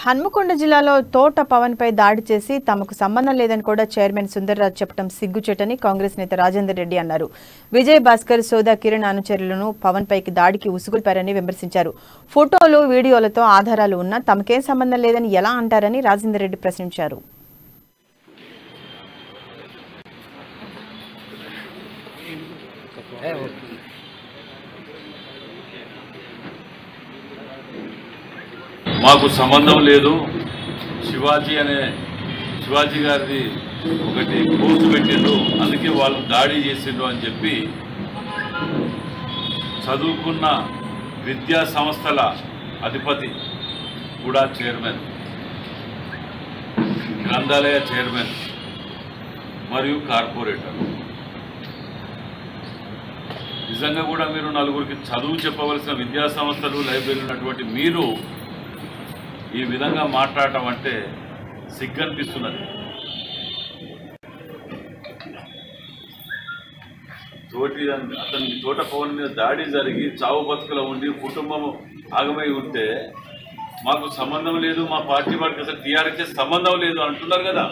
హన్మకొండ జిల్లాలో తోట పవన్ పై దాడి చేసి తమకు సంబంధం లేదని కూడా చైర్మన్ సుందర్రాజ్ చెప్పడం సిగ్గుచేటని కాంగ్రెస్ నేత రాజేందర్ రెడ్డి అన్నారు. విజయ్ భాస్కర్, సోదా కిరణ్ అనుచరులను పవన్ పైకి దాడికి ఉసుగొల్పారని విమర్శించారు. ఫోటోలు, వీడియోలతో ఆధారాలు ఉన్నా తమకేం సంబంధం లేదని ఎలా అంటారని రాజేందర్ రెడ్డి ప్రశ్నించారు. మాకు సంబంధం లేదు, శివాజీ గారిది ఒకటి పోస్ట్ పెట్టిండ్రు, అందుకే వాళ్ళు దాడి చేసిండ్రు అని చెప్పి చదువుకున్న విద్యా సంస్థల అధిపతి కూడా చైర్మన్, గ్రంథాలయ చైర్మన్ మరియు కార్పొరేటర్. నిజంగా కూడా మీరు నలుగురికి చదువు చెప్పవలసిన విద్యా సంస్థలు, లైబ్రరీలు ఉన్నటువంటి మీరు ఈ విధంగా మాట్లాడటం అంటే సిగ్గనిపిస్తున్నది. అతని తోట పవన్ మీద దాడి జరిగి చావు బతుకులో ఉండి కుటుంబం ఆగమై ఉంటే మాకు సంబంధం లేదు, మా పార్టీ వాడికి అసలు టీఆర్ఎస్ సంబంధం లేదు అంటున్నారు కదా.